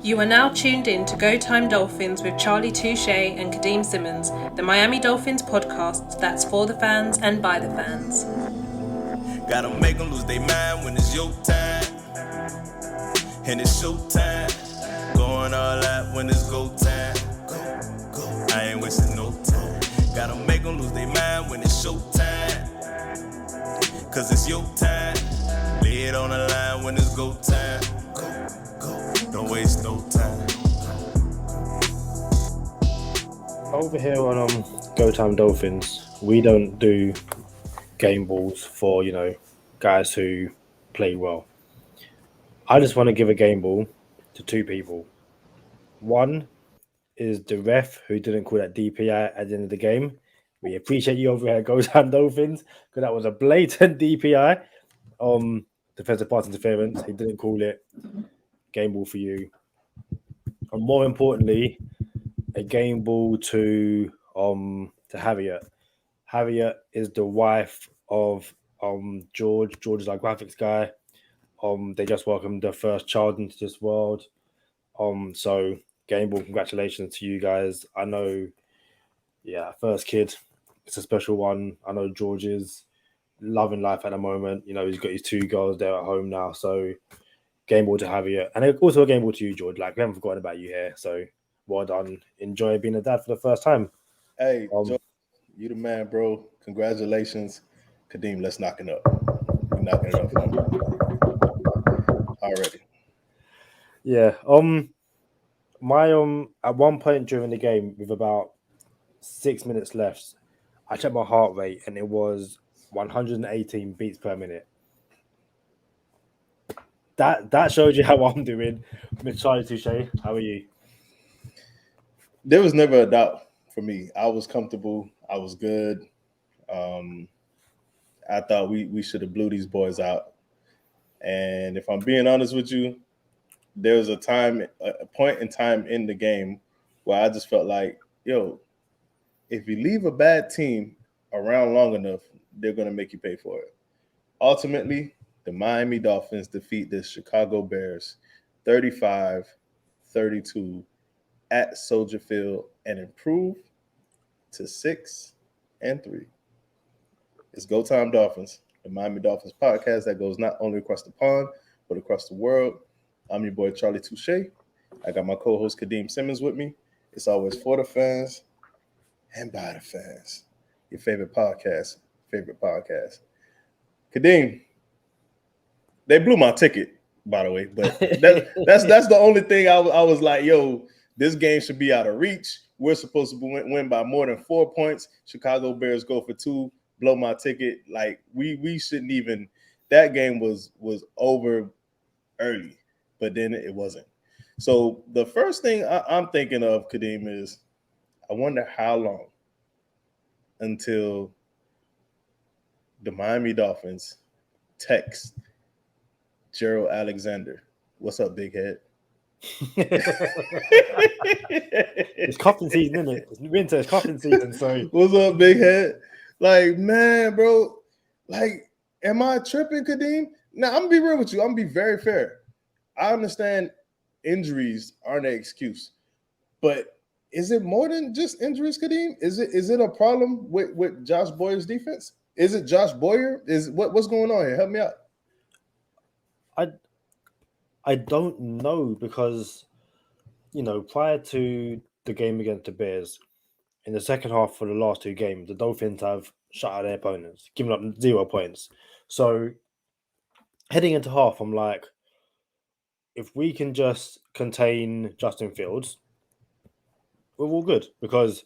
You are now tuned in to Go Time Dolphins with Charlie Touche and Kadeem Simmons, the Miami Dolphins podcast that's for the fans and by the fans. Gotta make them lose their mind when it's your time. And it's show time. Going all out when it's go time. Go. I ain't wasting no time. Gotta make them lose their mind when it's show time. Cause it's your time. Lay it on the line when it's go time. Go. Don't waste no time. Over here on Go Time Dolphins, we don't do game balls for, guys who play well. I just want to give a game ball to two people. One is the ref who didn't call that DPI at the end of the game. We appreciate you over here at Go Time Dolphins because that was a blatant DPI. Defensive pass interference. He didn't call it. Game ball for you. And more importantly, a game ball to Harriet. Harriet is the wife of George. George is our graphics guy. They just welcomed their first child into this world. So game ball, congratulations to you guys. I know, first kid, it's a special one. I know George is loving life at the moment. He's got his two girls there at home now. So game ball to Harriet. And also a game ball to you, George. Like, we haven't forgotten about you here. So well done. Enjoy being a dad for the first time. Hey, George, you the man, bro. Congratulations. Kadeem, let's knock it up. We're knocking it up already. Yeah. My at one point during the game, with about 6 minutes left, I checked my heart rate and it was 118 beats per minute. That shows you how I'm doing. Miss Charlie Touche, how are you? There was never a doubt for me. I was comfortable. I was good. I thought we should have blew these boys out. And if I'm being honest with you, there was a point in time in the game where I just felt like, if you leave a bad team around long enough, they're going to make you pay for it. Ultimately, the Miami Dolphins defeat the Chicago Bears 35-32 at Soldier Field and improve to 6-3. It's Go Time Dolphins, the Miami Dolphins podcast that goes not only across the pond, but across the world. I'm your boy, Charlie Touche. I got my co-host, Kadeem Simmons, with me. It's always for the fans and by the fans. Your favorite podcast. Kadeem, they blew my ticket, by the way, but that's the only thing I was like, this game should be out of reach. We're supposed to win by more than 4 points. Chicago Bears go for 2, blow my ticket. Like, we shouldn't even. That game was over early, but then it wasn't. So the first thing I'm thinking of, Kadeem, is I wonder how long until the Miami Dolphins text Gerald Alexander. What's up, big head? It's cuffing season, isn't it? It's winter, it's cuffing season. So what's up, big head? Like, man, bro. Like, am I tripping, Kadeem? Now, I'm gonna be real with you. I'm gonna be very fair. I understand injuries aren't an excuse, but is it more than just injuries, Kadeem? Is it a problem with Josh Boyer's defense? Is it Josh Boyer? What's going on here? Help me out. I don't know because, prior to the game against the Bears, in the second half for the last two games, the Dolphins have shut out their opponents, given up 0 points. So heading into half, I'm like, if we can just contain Justin Fields, we're all good because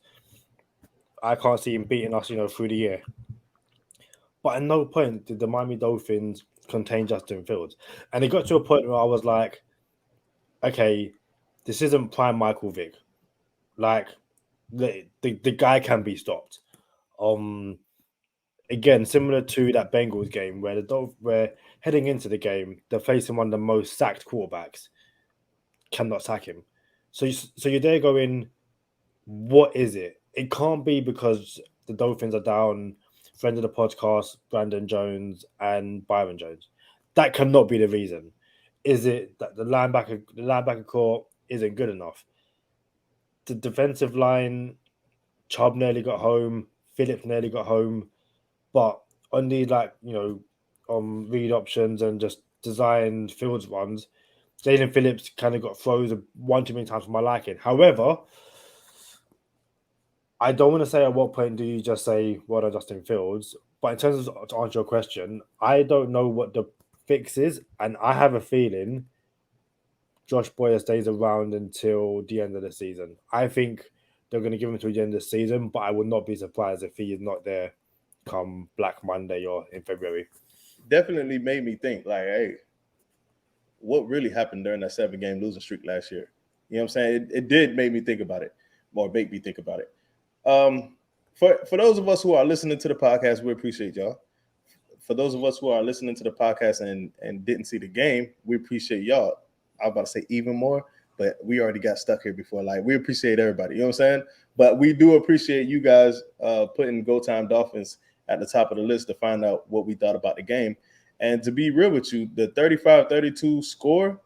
I can't see him beating us, through the year. But at no point did the Miami Dolphins contain Justin Fields. And it got to a point where I was like, okay, this isn't prime Michael Vick. Like, the guy can be stopped. Again, similar to that Bengals game where heading into the game, they're facing one of the most sacked quarterbacks. Cannot sack him. So you're there going, what is it? It can't be because the Dolphins are down friend of the podcast, Brandon Jones and Byron Jones. That cannot be the reason. Is it that the linebacker core isn't good enough. The defensive line, Chubb nearly got home, Phillips nearly got home, but on the read options and just designed fields runs, Jaylen Phillips kind of got throws one too many times for my liking. However, I don't want to say at what point do you just say, well done, Justin Fields. But in terms of to answer your question, I don't know what the fix is. And I have a feeling Josh Boyer stays around until the end of the season. I think they're going to give him to the end of the season, but I would not be surprised if he is not there come Black Monday or in February. Definitely made me think, like, hey, what really happened during that 7-game losing streak last year? You know what I'm saying? It did make me think about it, or make me think about it. For those of us who are listening to the podcast, we appreciate y'all. For those of us who are listening to the podcast and didn't see the game, we appreciate y'all. I was about to say even more, but we already got stuck here before. Like, we appreciate everybody. You know what I'm saying? But we do appreciate you guys putting Go Time Dolphins at the top of the list to find out what we thought about the game. And to be real with you, the 35-32 score,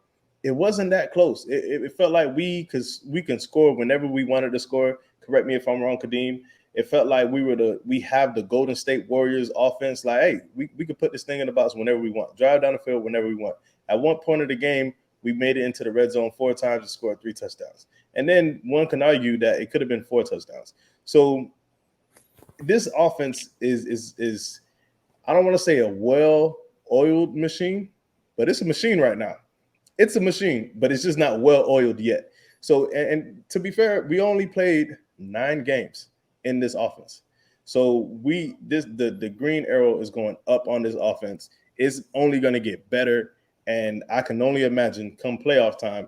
it wasn't that close. It felt like we can score whenever we wanted to score. Correct me if I'm wrong, Kadeem. It felt like we have the Golden State Warriors offense. Like, hey, we could put this thing in the box whenever we want. Drive down the field whenever we want. At one point of the game, we made it into the red zone 4 times and scored 3 touchdowns. And then one can argue that it could have been 4 touchdowns. So this offense is I don't want to say a well-oiled machine, but it's a machine right now. It's a machine, but it's just not well-oiled yet. So, and to be fair, we only played 9 games in this offense. So the green arrow is going up on this offense. It's only going to get better. And I can only imagine come playoff time,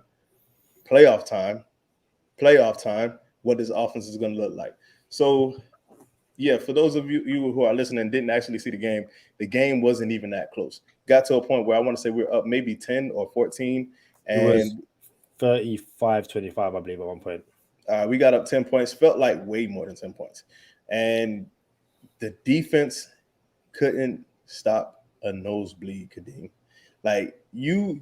what this offense is going to look like. So, yeah, for those of you who are listening and didn't actually see the game wasn't even that close. Got to a point where I want to say we're up maybe 10 or 14. And it was 35-25, I believe, at one point. We got up 10 points. Felt like way more than 10 points. And the defense couldn't stop a nosebleed, Kadeem. Like, you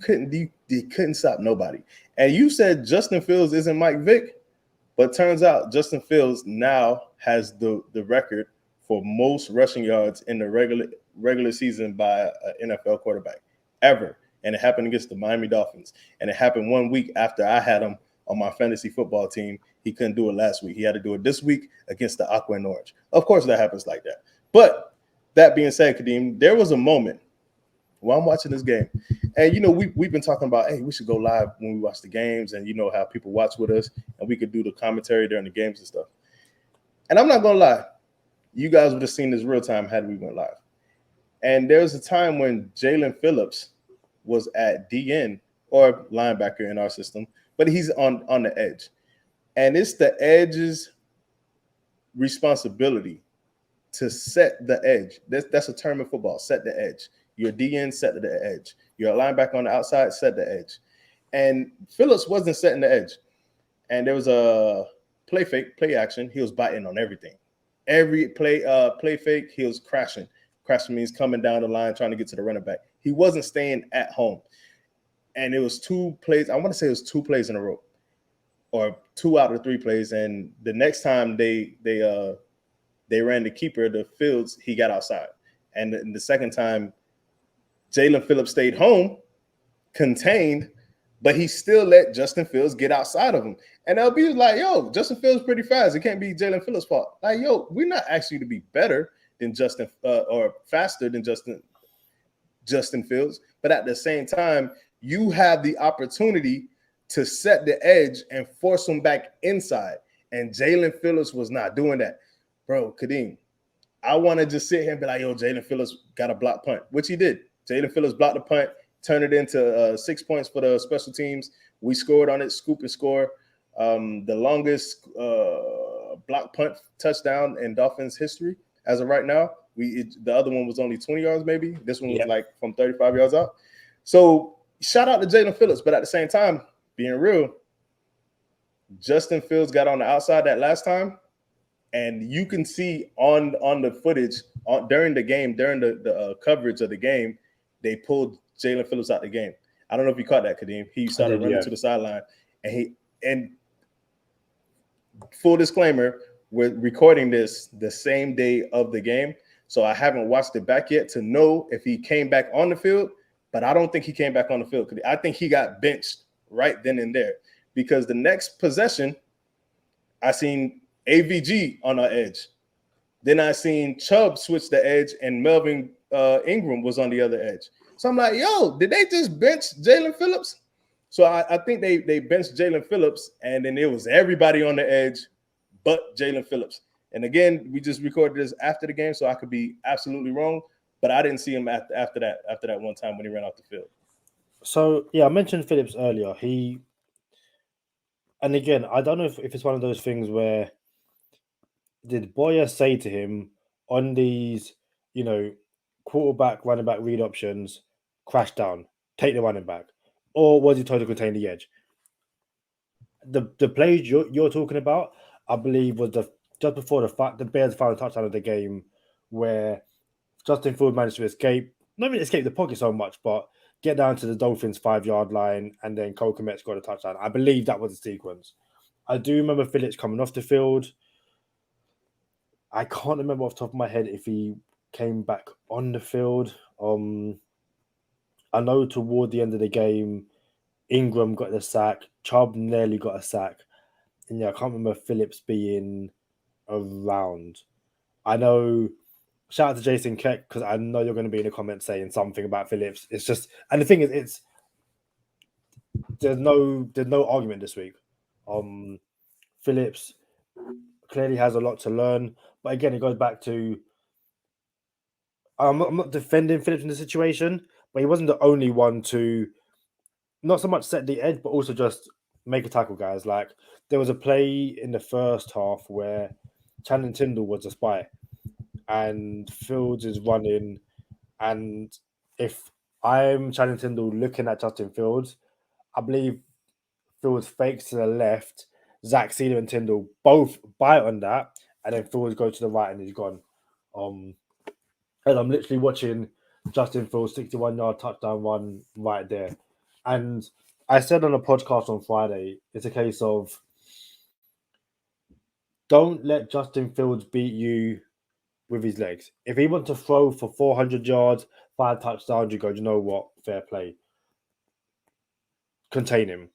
couldn't they couldn't stop nobody. And you said Justin Fields isn't Mike Vick, but turns out Justin Fields now has the record for most rushing yards in the regular season by an NFL quarterback ever. And it happened against the Miami Dolphins. And it happened 1 week after I had him on my fantasy football team. He couldn't do it last week. He had to do it this week against the Aqua and Orange. Of course, that happens like that. But that being said, Kadeem, there was a moment while I'm watching this game. And, we've been talking about, hey, we should go live when we watch the games and, how people watch with us. And we could do the commentary during the games and stuff. And I'm not going to lie. You guys would have seen this real time had we went live. And there was a time when Jaylen Phillips was at DN or linebacker in our system, but he's on the edge. And it's the edge's responsibility to set the edge. That's a term in football, set the edge. Your DN set the edge. Your linebacker on the outside set the edge. And Phillips wasn't setting the edge. And there was a play fake, play action. He was biting on everything. Every play fake, he was crashing. Crashing means coming down the line, trying to get to the running back. He wasn't staying at home. And it was 2 plays. I want to say it was 2 plays in a row, or 2 out of 3 plays. And the next time they ran the keeper, the Fields, he got outside. And the second time, Jaylen Phillips stayed home, contained, but he still let Justin Fields get outside of him. And LB was like, yo, Justin Fields pretty fast. It can't be Jaylen Phillips' fault. Like, yo, we're not asking you to be better than Justin or faster than Justin Fields. But at the same time, you have the opportunity to set the edge and force him back inside. And Jaylen Phillips was not doing that. Bro, Kadeem, I want to just sit here and be like, yo, Jaylen Phillips got a block punt, which he did. Jaylen Phillips blocked the punt, turned it into 6 points for the special teams. We scored on it, scoop and score. The longest block punt touchdown in Dolphins history as of right now. The other one was only 20 yards maybe. This one was like from 35 yards out. So shout out to Jaylen Phillips. But at the same time, being real, Justin Fields got on the outside that last time. And you can see on the footage during the game, during the coverage of the game, they pulled Jaylen Phillips out the game. I don't know if you caught that, Kadeem. He started running to the sideline. And full disclaimer, we're recording this the same day of the game, so I haven't watched it back yet to know if he came back on the field, but I don't think he came back on the field because I think he got benched right then and there, because the next possession, I seen AVG on our edge. Then I seen Chubb switch the edge, and Melvin Ingram was on the other edge. So I'm like, yo, did they just bench Jaylen Phillips? So I think they benched Jaylen Phillips, and then it was everybody on the edge but Jaylen Phillips. And again, we just recorded this after the game, so I could be absolutely wrong, but I didn't see him after that one time when he ran off the field. So, yeah, I mentioned Phillips earlier. And again, I don't know if it's one of those things where did Boyer say to him on these, quarterback, running back read options, crash down, take the running back, or was he told to contain the edge? The play you're talking about, I believe, was just before the Bears' final touchdown of the game, where Justin Fields managed to escape, not even escape the pocket so much, but get down to the Dolphins' 5-yard line, and then Cole Kmet got a touchdown. I believe that was the sequence. I do remember Phillips coming off the field. I can't remember off the top of my head if he came back on the field. I know toward the end of the game, Ingram got the sack. Chubb nearly got a sack. And yeah, I can't remember Phillips being around. I know, shout out to Jason Keck, because I know you're going to be in the comments saying something about Phillips. It's just, and the thing is, there's no argument this week. Phillips clearly has a lot to learn, but again, it goes back to, I'm not defending Phillips in the situation, but he wasn't the only one to not so much set the edge, but also just make a tackle, guys. Like, there was a play in the first half where Channing Tindall was a spy, and Fields is running, and if I'm Channing Tindall looking at Justin Fields, I believe Fields fakes to the left, Zach Sealer and Tindall both bite on that, and then Fields goes to the right and he's gone. And I'm literally watching Justin Fields 61-yard touchdown run right there. And I said on a podcast on Friday, it's a case of don't let Justin Fields beat you with his legs. If he wants to throw for 400 yards, 5 touchdowns, you go, you know what? Fair play. Contain him.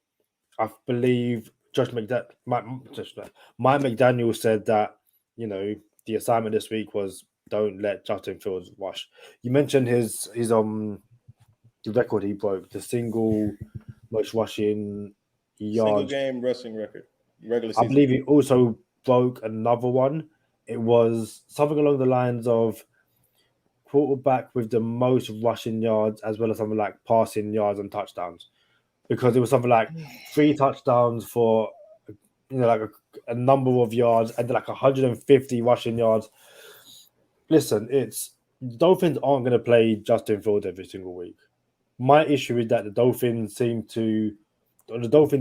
I believe Mike McDaniel said that, the assignment this week was don't let Justin Fields rush. You mentioned his the record he broke, the single most rushing yards. Single game rushing record. Regular season. I believe he also broke another one. It was something along the lines of quarterback with the most rushing yards, as well as something like passing yards and touchdowns, because it was something like 3 touchdowns for like a number of yards, and then like 150 rushing yards. Listen, Dolphins aren't going to play Justin Fields every single week. My issue is that the Dolphins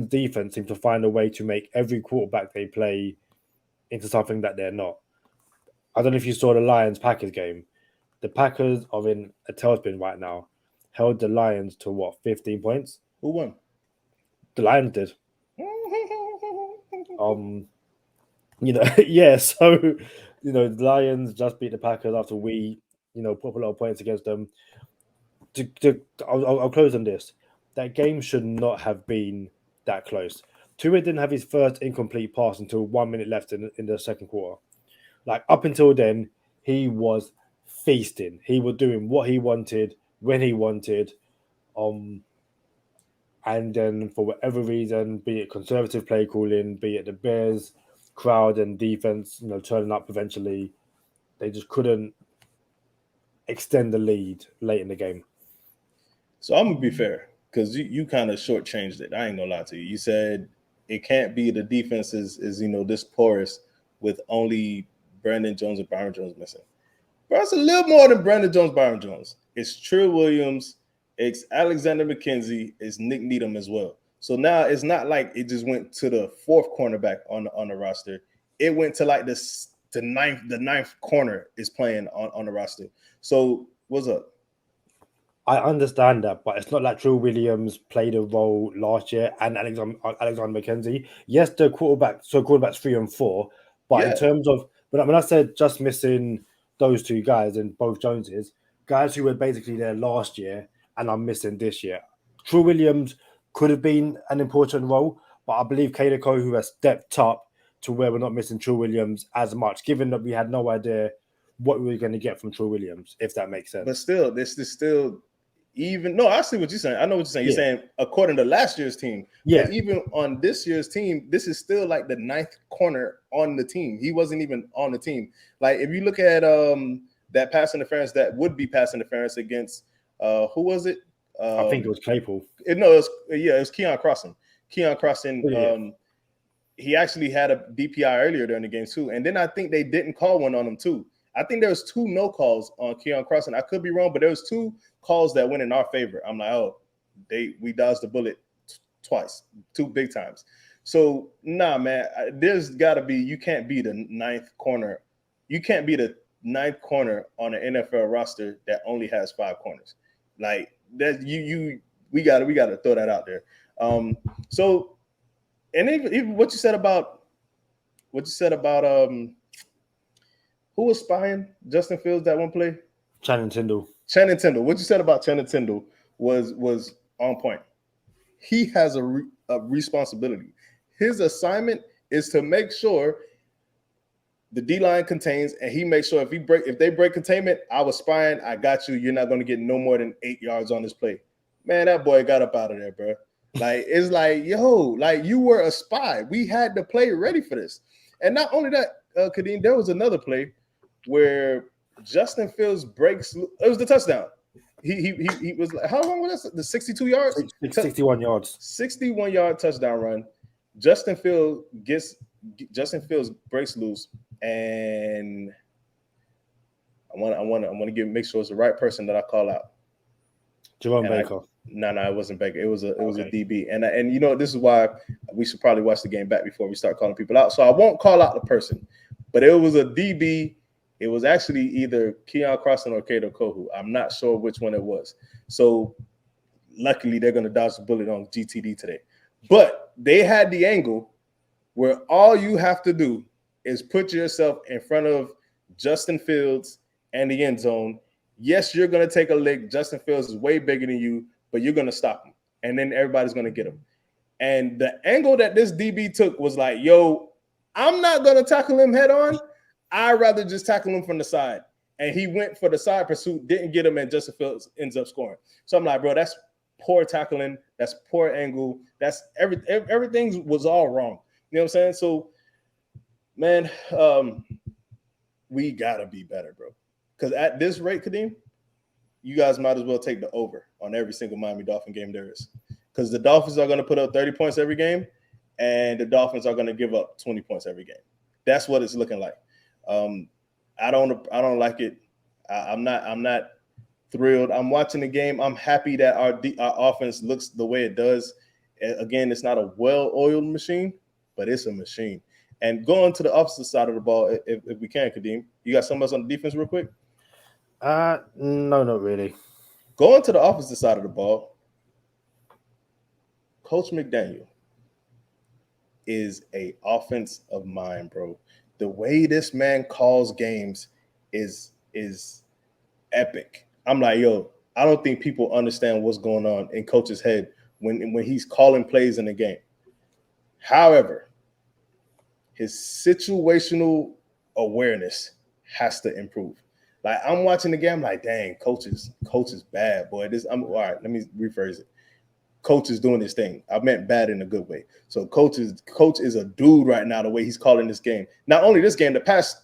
defense seem to find a way to make every quarterback they play into something that they're not. I don't know if you saw the Lions-Packers game. The Packers are in a tailspin right now. Held the Lions to 15 points? Who won? The Lions did. Yeah, so, the Lions just beat the Packers after we, put a lot of points against them. I'll close on this. That game should not have been that close. Tua didn't have his first incomplete pass until 1 minute left in the second quarter. Like, up until then, he was feasting. He was doing what he wanted, when he wanted. And then for whatever reason, be it conservative play calling, be it the Bears crowd and defense, turning up eventually, they just couldn't extend the lead late in the game. So I'm gonna be fair, because you kind of shortchanged it. I ain't gonna lie to you. You said it can't be the defense is this porous with only Brandon Jones and Byron Jones missing. But it's a little more than Brandon Jones, Byron Jones. It's Trill Williams, it's Alexander McKenzie, it's Nick Needham as well. So now it's not like it just went to the 4th cornerback on the roster. It went to like the ninth corner is playing on the roster. So what's up? I understand that, but it's not like Trill Williams played a role last year and Alexander McKenzie. Yes, they're quarterbacks 3 and 4, but in Yeah, terms of when I said just missing those two guys and both Joneses, guys who were basically there last year and are missing this year. Trill Williams could have been an important role, but I believe Kayla Cole, who has stepped up to where we're not missing Trill Williams as much, given that we had no idea what we were going to get from Trill Williams, if that makes sense. but still, this is still even. No, I see what you're saying. I know what you're saying. You're Yeah. saying according to last year's team, Yeah. but even on this year's team, this is still like the 9th corner on the team. He wasn't even on the team. Like if you look at that pass interference, that would be pass interference against who was it? I think it was Claypool. It was Keon Crossen. Keon Crossen. Yeah. He actually had a DPI earlier during the game too, and then I think they didn't call one on him too. I think there was 2 no calls on Keon Crossen. I could be wrong, but there was 2 calls that went in our favor. I'm like, oh, we dodged the bullet twice, 2 big times. So nah, man, there's got to be. You can't be the 9th corner. You can't be the 9th corner on an NFL roster that only has 5 corners. Like that, we got to throw that out there. So, and even what you said about who was spying Justin Fields that one play? Channing Tindall. What you said about Channing Tindall was on point. He has a responsibility. His assignment is to make sure the D-line contains, and he makes sure if they break containment, I was spying, I got you. You're not going to get no more than 8 yards on this play. Man, that boy got up out of there, bro. Like, it's like, yo, like you were a spy. We had the play ready for this. And not only that, Kadeem, there was another play where Justin Fields breaks. It was the touchdown. He was like, how long was that? The 62 yards? 61 yards. 61-yard touchdown run. Justin Fields breaks loose, and I want to make sure it's the right person that I call out. Jerome Baker. No, it wasn't Baker. It was a DB. And you know, this is why we should probably watch the game back before we start calling people out. So I won't call out the person, but it was a DB. It was actually either Keon Crossen or Kato Kohu. I'm not sure which one it was. So luckily they're going to dodge the bullet on GTD today. But they had the angle where all you have to do is put yourself in front of Justin Fields and the end zone. Yes, you're going to take a lick. Justin Fields is way bigger than you, but you're going to stop him. And then everybody's going to get him. And the angle that this DB took was like, yo, I'm not going to tackle him head on. I'd rather just tackle him from the side. And he went for the side pursuit, didn't get him, and Justin Fields ends up scoring. So I'm like, bro, that's poor tackling. That's poor angle. That's everything was all wrong. You know what I'm saying? So, man, we got to be better, bro. Because at this rate, Kadeem, you guys might as well take the over on every single Miami Dolphin game there is. Because the Dolphins are going to put up 30 points every game, and the Dolphins are going to give up 20 points every game. That's what it's looking like. I don't like it. I'm not thrilled. I'm watching the game. I'm happy that our offense looks the way it does. Again, it's not a well-oiled machine, but it's a machine. And going to the opposite side of the ball, if we can, Kadeem, you got something else on the defense real quick? No, not really. Going to the opposite side of the ball, Coach McDaniel is a offensive mind, bro. The way this man calls games is epic. I'm like, yo, I don't think people understand what's going on in Coach's head when he's calling plays in the game. However, his situational awareness has to improve. Like, I'm watching the game, I'm like, dang, coach is bad, boy. All right, let me rephrase it. Coach is doing his thing. I meant bad in a good way. So coach is a dude right now, the way he's calling this game. Not only this game, the past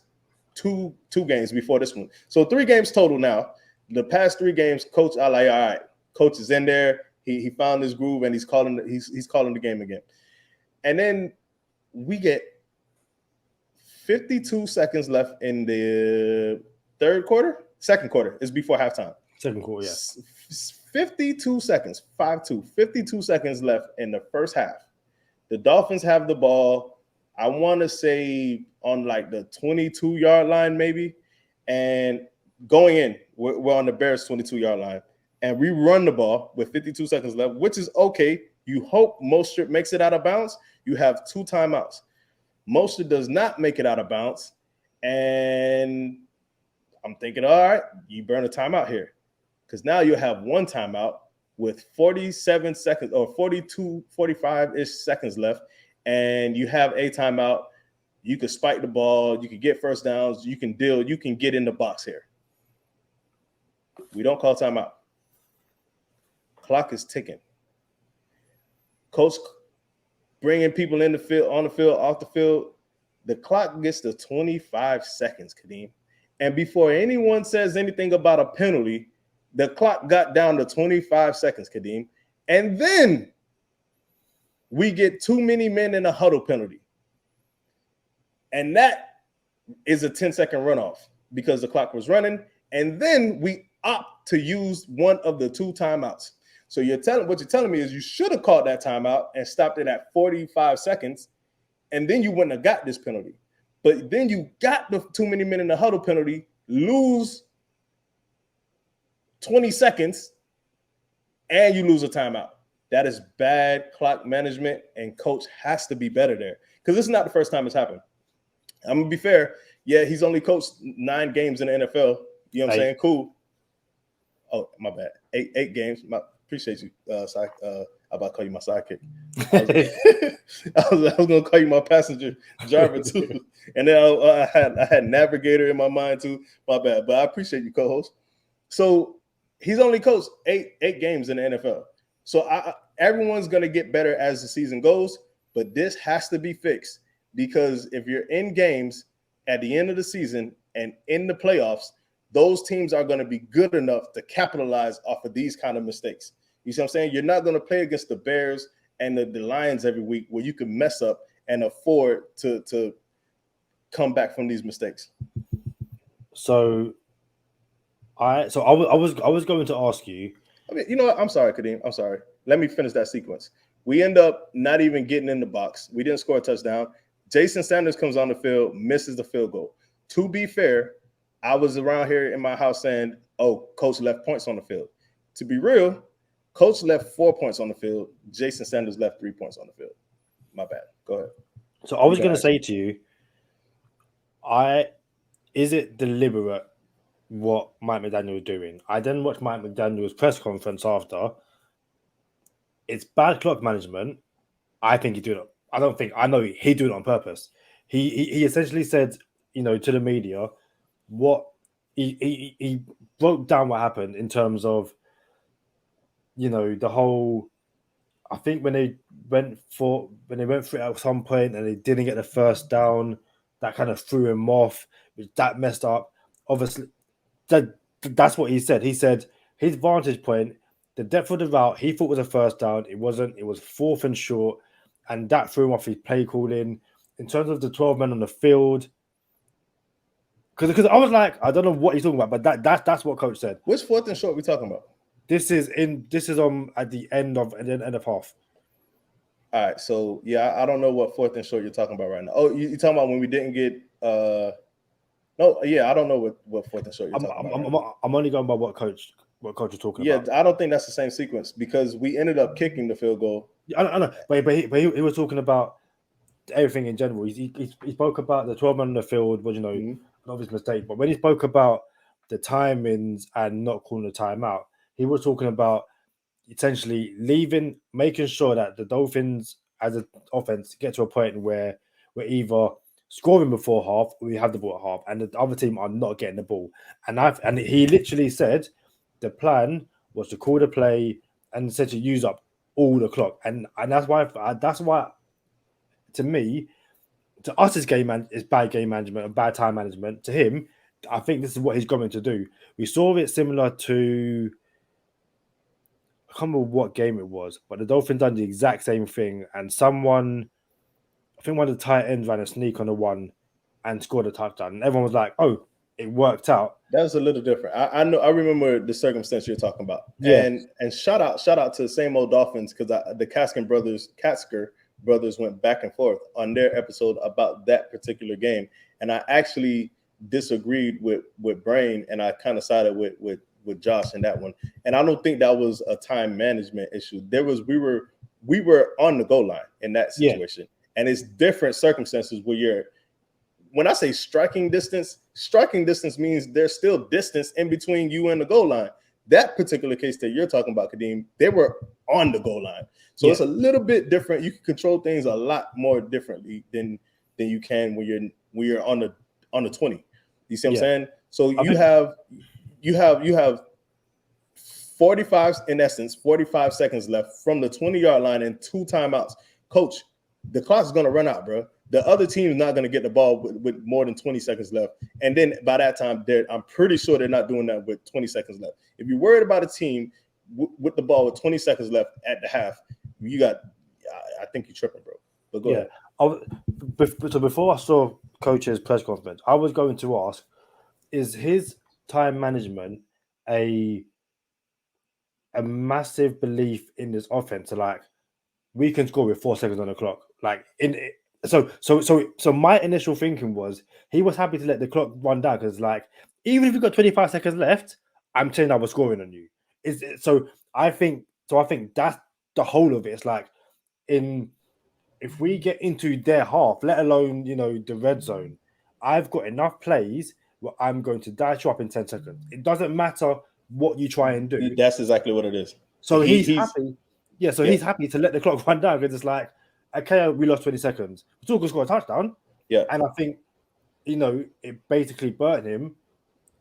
two games before this one. So 3 games total now. The past 3 games, coach, I like, all right, coach is in there. He found his groove and he's calling the game again. And then we get 52 seconds left in the second quarter. It's before halftime. Second quarter, yeah. 52 seconds, 5-2, 52 seconds left in the first half. The Dolphins have the ball, I want to say on like the 22-yard line maybe. And going in, we're on the Bears' 22-yard line. and we run the ball with 52 seconds left, which is okay. You hope Mostert makes it out of bounds. You have 2 timeouts. Mostert does not make it out of bounds. And I'm thinking, all right, you burn a timeout here. Because now you have 1 timeout with 47 seconds or 42, 45-ish seconds left. And you have a timeout. You can spike the ball. You can get first downs. You can deal. You can get in the box here. We don't call timeout. Clock is ticking. Coach bringing people in the field, on the field, off the field. The clock gets to 25 seconds, Kadeem. And before anyone says anything about a penalty, the clock got down to 25 seconds, Kadeem. And then we get too many men in a huddle penalty. And that is a 10-second runoff because the clock was running. And then we opt to use one of the 2 timeouts. So what you're telling me is you should have called that timeout and stopped it at 45 seconds, and then you wouldn't have got this penalty. But then you got the too many men in the huddle penalty, lose 20 seconds, and you lose a timeout. That is bad clock management, and coach has to be better there because this is not the first time it's happened. I'm going to be fair. Yeah, he's only coached 9 games in the NFL. You know what I'm saying? Cool. Oh, my bad. 8 games. Appreciate you, I'm about to call you my sidekick. I was going to call you my passenger driver too, and then I had navigator in my mind too. My bad, but I appreciate you, co-host. So he's only coached 8 games in the NFL. So everyone's going to get better as the season goes, but this has to be fixed because if you're in games at the end of the season and in the playoffs, those teams are going to be good enough to capitalize off of these kind of mistakes. You see what I'm saying? You're not going to play against the Bears and the Lions every week where you can mess up and afford to come back from these mistakes. So I was going to ask you. I mean, you know what? I'm sorry, Kadeem. I'm sorry. Let me finish that sequence. We end up not even getting in the box. We didn't score a touchdown. Jason Sanders comes on the field, misses the field goal. To be fair, I was around here in my house saying, oh, coach left points on the field. To be real, coach left 4 points on the field. Jason Sanders left 3 points on the field. My bad. Go ahead. So I was going to say to you, is it deliberate what Mike McDaniel was doing? I then watched Mike McDaniel's press conference after. It's bad clock management. I think he did it. I know he did it on purpose. He essentially said, to the media, what he broke down what happened in terms of, the whole. I think when they went through it at some point and they didn't get the first down, that kind of threw him off. That messed up. Obviously, that's what he said. He said his vantage point, the depth of the route, he thought was a first down. It wasn't. It was 4th and short, and that threw him off his play calling. In terms of the 12 men on the field, because I was like, I don't know what he's talking about, but that's what coach said. Which 4th and short are we talking about? This is on at the end of half. All right, so yeah, I don't know what 4th and short you're talking about right now. Oh, you're talking about when we didn't get no, yeah, I don't know what 4th and short you're talking about. I'm only going by what coach is talking about. Yeah, I don't think that's the same sequence because we ended up kicking the field goal. I know, but he was talking about everything in general. He spoke about the 12 men on the field was an obvious mistake, but when he spoke about the timings and not calling the timeout, he was talking about essentially making sure that the Dolphins as an offense get to a point where we're either scoring before half or we have the ball at half, and the other team are not getting the ball. And he literally said the plan was to call the play and essentially use up all the clock, and that's why to me, to us is bad game management and bad time management. To him, I think this is what he's going to do. We saw it similar to, I can't remember what game it was, but the Dolphins done the exact same thing, and I think one of the tight ends ran a sneak on the one and scored a touchdown, and everyone was like, "Oh, it worked out." That was a little different. I know. I remember the circumstance you're talking about. Yeah. And shout out to the same old Dolphins because the Katzker brothers went back and forth on their episode about that particular game, and I actually disagreed with Brain, and I kind of sided with with Josh in that one, and I don't think that was a time management issue. We were on the goal line in that situation, and it's different circumstances where you're. When I say striking distance means there's still distance in between you and the goal line. That particular case that you're talking about, Kadeem, they were on the goal line. So it's a little bit different. You can control things a lot more differently than you can when you're on the 20. You see what I'm saying? So you have 45 seconds left from the 20-yard line and 2 timeouts. Coach, the clock's going to run out, bro. The other team is not going to get the ball with more than 20 seconds left. And then by that time, I'm pretty sure they're not doing that with 20 seconds left. If you're worried about a team with the ball with 20 seconds left at the half, I think you're tripping, bro. But go ahead. So before I saw Coach's press conference, I was going to ask, is his time management a massive belief in this offense? Like, we can score with 4 seconds on the clock. Like, so my initial thinking was he was happy to let the clock run down because, like, even if we got 25 seconds left, I'm saying I was scoring on you. I think that's the whole of it. It's like, if we get into their half, let alone the red zone, I've got enough plays where I'm going to dash you up in 10 seconds. It doesn't matter what you try and do. That's exactly what it is. So he's happy. Yeah, so he's happy to let the clock run down because it's like, okay, we lost 20 seconds. We still could score a touchdown. Yeah. And I think, it basically burnt him.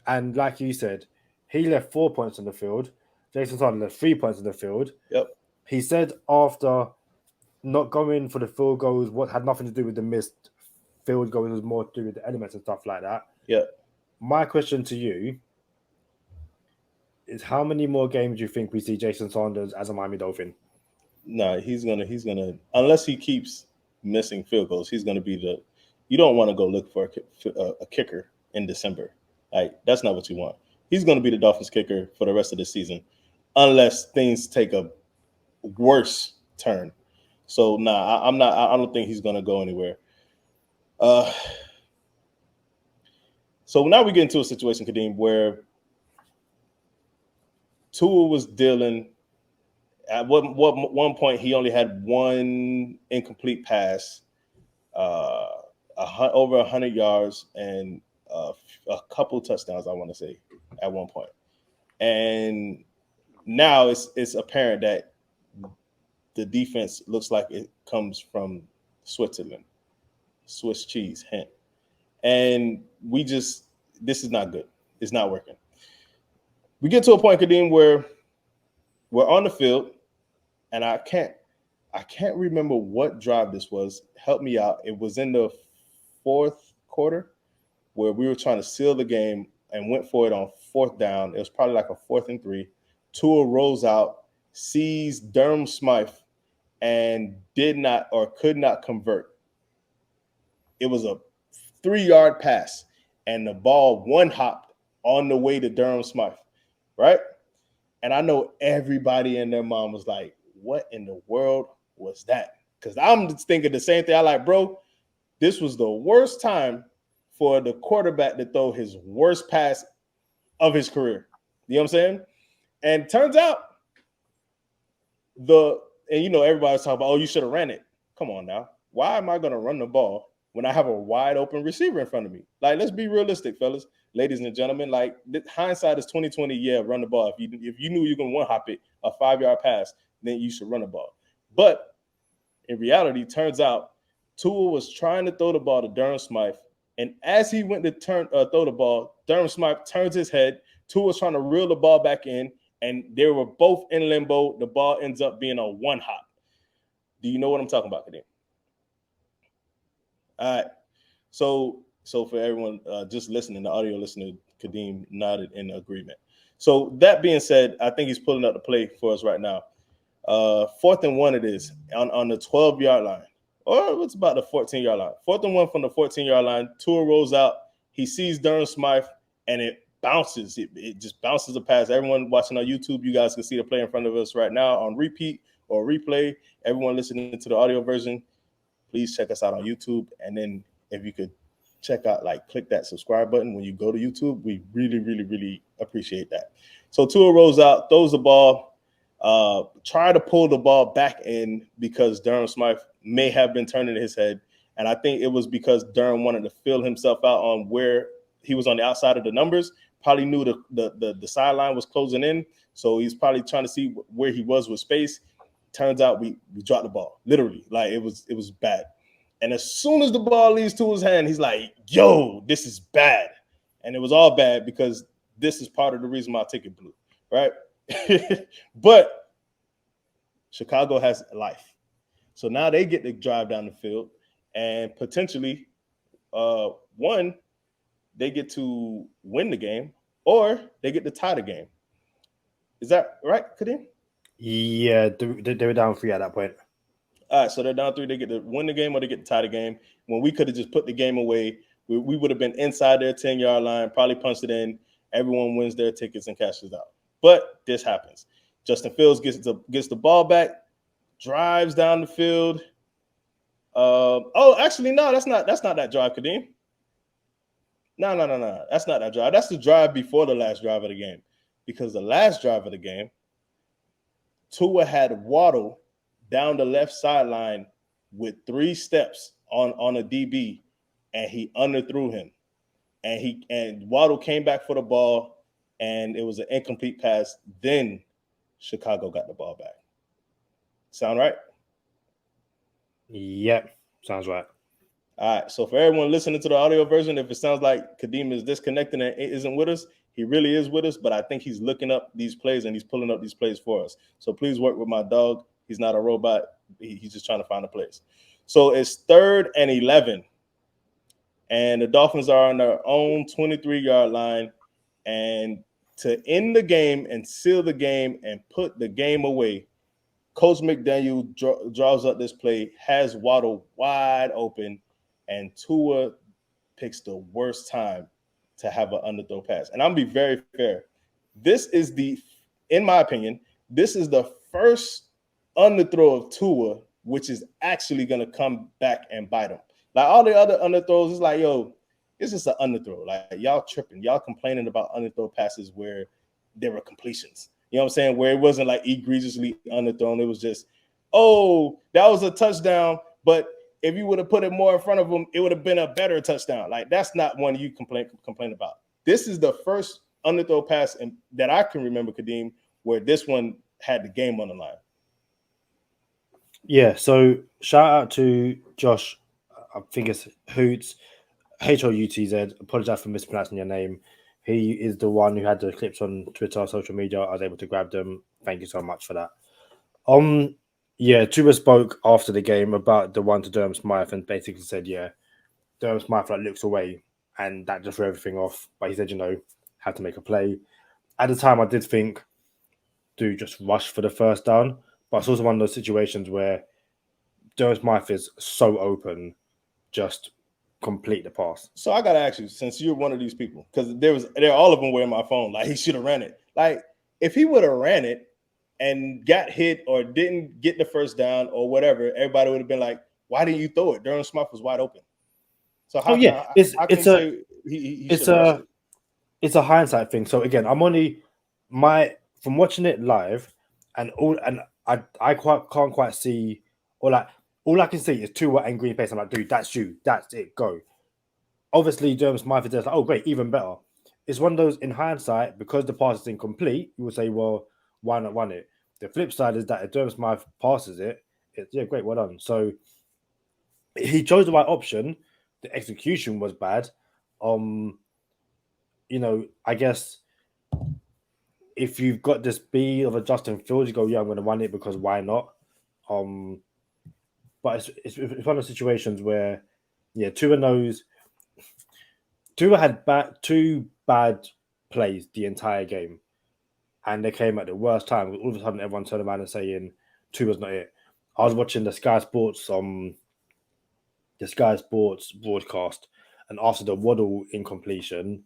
And like you said, he left 4 points on the field. Jason Sanders left 3 points on the field. Yep. He said after not going for the field goals, what had nothing to do with the missed field goals, was more to do with the elements and stuff like that. Yeah. My question to you is, how many more games do you think we see Jason Sanders as a Miami Dolphin? No, he's gonna unless he keeps missing field goals, he's gonna be you don't want to go look for a kicker in December. Like, that's not what you want. He's gonna be the Dolphins kicker for the rest of the season, unless things take a worse turn. So I don't think he's gonna go anywhere. So now we get into a situation, Kadeem, where Tua was dealing. At one point, he only had one incomplete pass, over 100 yards, and a couple touchdowns, I want to say, at one point. And now it's apparent that the defense looks like it comes from Switzerland, Swiss cheese, hint. And this is not good. It's not working. We get to a point, Kadeem, where we're on the field, and I can't remember what drive this was. Help me out. It was in the fourth quarter where we were trying to seal the game and went for it on 4th down. It was probably like a 4th and 3. Tua rolls out, sees Durham Smythe, and could not convert. It was a 3-yard pass, and the ball one-hopped on the way to Durham Smythe, right? And I know everybody and their mom was like, what in the world was that? Because I'm just thinking the same thing. I like, bro, this was the worst time for the quarterback to throw his worst pass of his career. You know what I'm saying? And turns out everybody's talking about, oh, you should have ran it. Come on now. Why am I going to run the ball when I have a wide open receiver in front of me? Like, let's be realistic, fellas, ladies and gentlemen. Like, hindsight is 20/20. Yeah, run the ball. If you knew you were going to one-hop it, a 5-yard pass, then you should run the ball. But in reality, turns out Tua was trying to throw the ball to Durham Smythe, and as he went to throw the ball, Durham Smythe turns his head. Tua was trying to reel the ball back in, and they were both in limbo. The ball ends up being a one-hop. Do you know what I'm talking about, Kadeem? All right. So for everyone just listening, the audio listener, Kadeem nodded in agreement. So that being said, I think he's pulling up the play for us right now. 4th and 1 it is on the 12-yard line. Or it's about the 14-yard line. 4th and 1 from the 14-yard line. Tua rolls out. He sees Durham Smythe, and it bounces. It just bounces the pass. Everyone watching on YouTube, you guys can see the play in front of us right now on repeat or replay. Everyone listening to the audio version, please check us out on YouTube. And then if you could check out, click that subscribe button when you go to YouTube. We really, really, really appreciate that. So Tua rolls out, throws the ball, try to pull the ball back in because Durham Smythe may have been turning his head. And I think it was because Durham wanted to fill himself out on where he was on the outside of the numbers. Probably knew the sideline was closing in. So he's probably trying to see where he was with space. Turns out we dropped the ball. Literally. It was bad. And as soon as the ball leaves to his hand, he's like, yo, this is bad. And it was all bad because this is part of the reason my ticket blew, right? But Chicago has life. So now they get to drive down the field and potentially, one, they get to win the game or they get to tie the game. Is that right, Kadeem? Yeah, they were down 3 at that point. All right, so they're down 3. They get to win the game or they get to tie the game. When we could have just put the game away, we would have been inside their 10-yard line, probably punched it in. Everyone wins their tickets and cashes out. But this happens. Justin Fields gets the ball back, drives down the field. Actually, no, that's not that drive, Kadeem. No. That's not that drive. That's the drive before the last drive of the game. Because the last drive of the game, Tua had Waddle down the left sideline with 3 steps on a DB, and he underthrew him. And Waddle came back for the ball, and it was an incomplete pass. Then Chicago got the ball back. Sound right? Yep, sounds right. All right, so for everyone listening to the audio version, if it sounds like Kadeem is disconnected and isn't with us, he really is with us, but I think he's looking up these plays and he's pulling up these plays for us. So please work with my dog. He's not a robot. He's just trying to find the plays. So it's 3rd and 11, and the Dolphins are on their own 23-yard line, and to end the game and seal the game and put the game away, Coach McDaniel draws up this play, has Waddle wide open, and Tua picks the worst time to have an underthrow pass. And I'm going to be very fair. This is in my opinion, this is the first underthrow of Tua, which is actually going to come back and bite him. Like all the other underthrows, it's like, yo, it's just an underthrow. Like y'all tripping. Y'all complaining about underthrow passes where there were completions. You know what I'm saying? Where it wasn't like egregiously underthrown. It was just, oh, that was a touchdown, but if you would have put it more in front of them, it would have been a better touchdown. Like that's not one you complain about. This is the first underthrow pass that I can remember, Kadeem, where this one had the game on the line. Yeah, so shout out to Josh. I think it's Hoots, Houtz. Apologize for mispronouncing your name. He is the one who had the clips on Twitter, social media. I was able to grab them. Thank you so much for that. Yeah, Tua spoke after the game about the one to Durham Smythe and basically said, yeah, Durham Smythe looks away and that just threw everything off. But he said, had to make a play. At the time, I did think, dude, just rush for the first down. But it's also one of those situations where Durham Smythe is so open, just complete the pass. So I got to ask you, since you're one of these people, because all of them were in my phone, like he should have ran it. Like if he would have ran it, and got hit or didn't get the first down or whatever, everybody would have been like, why didn't you throw it? Durham Smythe was wide open. So it's a hindsight thing. So again, I'm only from watching it live and I can't quite see, or like all I can see is Tua and green face. I'm like, dude, that's you. That's it. Go. Obviously, Durham Smythe is just like, oh great, even better. It's one of those in hindsight, because the pass is incomplete, you would say, well, why not run it? The flip side is that if Durham Smythe passes it, yeah, great, well done. So he chose the right option. The execution was bad. I guess if you've got this speed of a Justin Fields, you go, yeah, I'm going to run it because why not? But it's one of those situations where, yeah, Tua knows. Tua had two bad plays the entire game. And they came at the worst time. All of a sudden, everyone turned around and saying Tua's not it. I was watching the Sky Sports broadcast, and after the Waddle incompletion,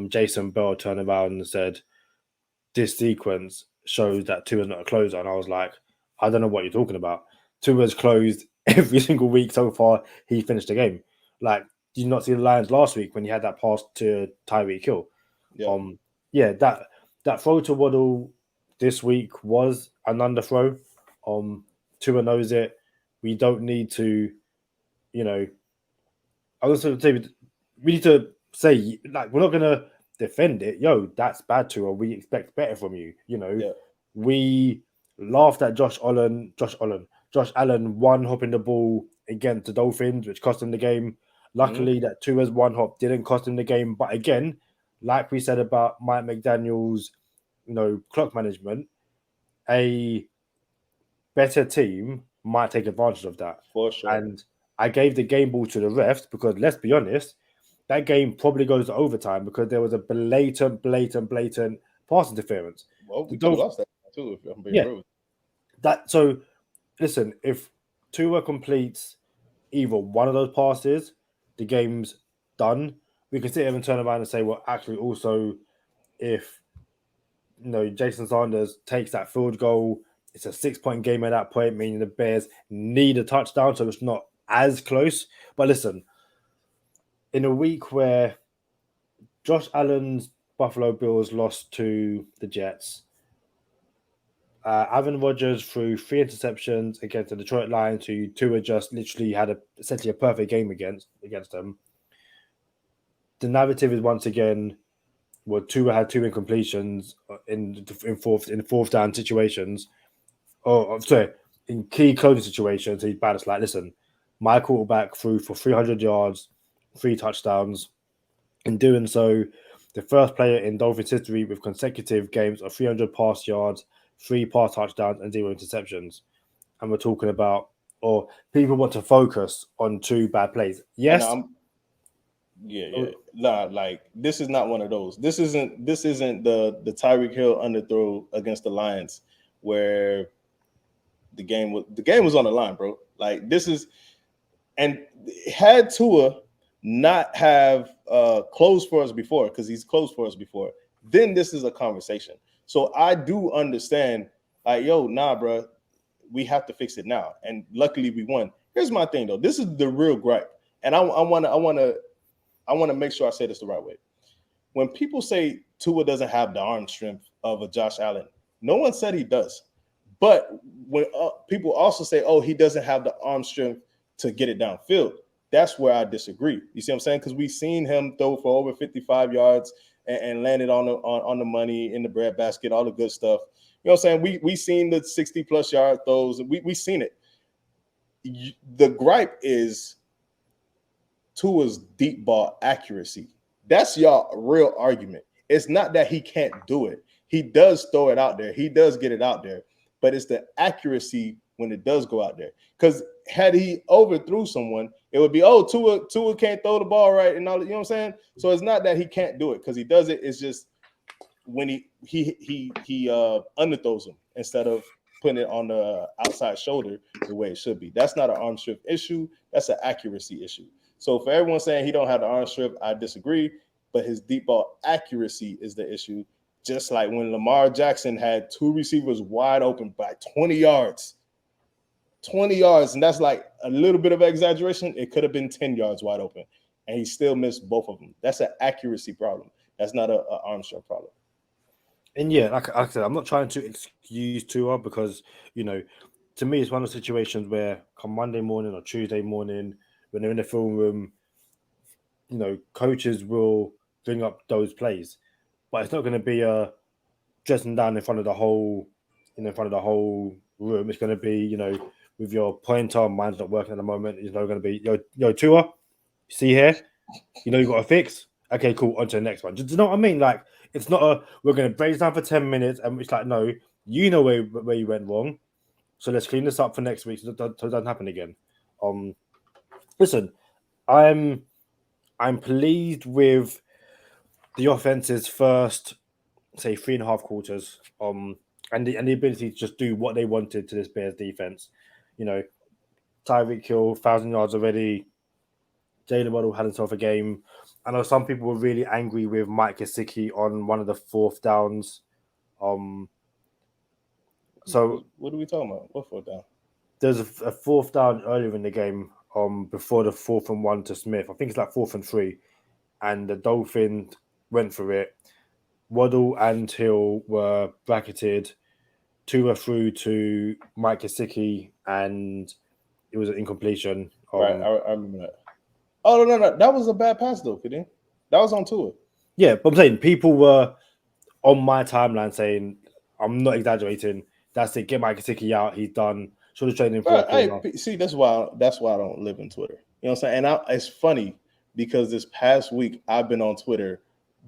Jason Bell turned around and said, "This sequence shows that Tua's not a closer." And I was like, "I don't know what you're talking about. Tua's closed every single week so far. He finished the game. Like did you not see the Lions last week when you had that pass to Tyreek Hill? Yeah. That throw to Waddle this week was an underthrow. Tua knows it. We don't need to, I was going to say we need to say like we're not gonna defend it. Yo, that's bad Tua. We expect better from you. We laughed at Josh Allen one hopping the ball against the Dolphins, which cost him the game. Luckily, that Tua's one hop didn't cost him the game. But again, like we said about Mike McDaniel's, clock management, a better team might take advantage of that. For sure. And I gave the game ball to the refs because let's be honest, that game probably goes to overtime because there was a blatant pass interference. Well, we could have lost that too if I'm being real. So listen, if Tua completes either one of those passes, the game's done. We can sit here and turn around and say, well, actually, also, if Jason Sanders takes that field goal, it's a 6-point game at that point, meaning the Bears need a touchdown, so it's not as close. But listen, in a week where Josh Allen's Buffalo Bills lost to the Jets, Aaron Rodgers threw 3 interceptions against the Detroit Lions, who Tua just literally had essentially a perfect game against them. The narrative is once again, well, Tua had 2 incompletions in fourth down situations. In key closing situations, he's bad. It's like, listen, my quarterback threw for 300 yards, 3 touchdowns. In doing so, the first player in Dolphins history with consecutive games of 300 pass yards, 3 pass touchdowns, and 0 interceptions. And we're talking about, or people want to focus on 2 bad plays. Yes. Nah, like this is not one of those. This isn't the Tyreek Hill underthrow against the Lions where the game was on the line, bro. Like this is, and had Tua not have closed for us before, because he's closed for us before, then this is a conversation. So I do understand, like, yo, nah, bro, we have to fix it now. And luckily we won. Here's my thing though. This is the real gripe. And I want to make sure I say this the right way. When people say Tua doesn't have the arm strength of a Josh Allen, no one said he does. But when people also say, oh, he doesn't have the arm strength to get it downfield, that's where I disagree. You see what I'm saying? Because we've seen him throw for over 55 yards and landed on the money in the breadbasket, all the good stuff. You know what I'm saying? We seen the 60-plus yard throws. We seen it. The gripe is Tua's deep ball accuracy. That's y'all real argument. It's not that he can't do it. He does throw it out there. He does get it out there. But it's the accuracy when it does go out there. Because had he overthrew someone, it would be, oh, Tua can't throw the ball right and all. You know what I'm saying? So it's not that he can't do it because he does it. It's just when he underthrows him instead of putting it on the outside shoulder the way it should be. That's not an arm strength issue. That's an accuracy issue. So for everyone saying he don't have the arm strength, I disagree. But his deep ball accuracy is the issue. Just like when Lamar Jackson had 2 receivers wide open by 20 yards. 20 yards, and that's like a little bit of exaggeration. It could have been 10 yards wide open, and he still missed both of them. That's an accuracy problem. That's not an arm strength problem. And yeah, like I said, I'm not trying to excuse Tua because, to me, it's one of the situations where come Monday morning or Tuesday morning, when they're in the film room, coaches will bring up those plays. But it's not going to be dressing down in front of the whole room. It's going to be, with your pointer, mine's not working at the moment. It's not going to be, yo, Tua, see here? You got to fix? Okay, cool, on to the next one. Do you know what I mean? Like, it's not we're going to break this down for 10 minutes, and it's like, no, you know where you went wrong, so let's clean this up for next week so it doesn't happen again. Listen, I'm pleased with the offense's first, say, 3.5 quarters, and the ability to just do what they wanted to this Bears defense. Tyreek Hill, 1,000 yards already. Jaylen Waddle had himself a game. I know some people were really angry with Mike Gesicki on one of the 4th downs. So what are we talking about? What 4th down? There's a 4th down earlier in the game. before the 4th and 1 to Smith. I think it's like 4th and 3, and the Dolphins went for it. Waddle and Hill were bracketed. Tua through to Mike Gesicki, and it was an incompletion. Right, I remember that. Oh no, that was a bad pass though, Kadeem. That was on Tua. Yeah, but I'm saying people were on my timeline saying, I'm not exaggerating. That's it. Get Mike Gesicki out. He's done. Should have traded him for a corner. Hey, see, that's why I don't live in Twitter. You know what I'm saying? And it's funny because this past week I've been on Twitter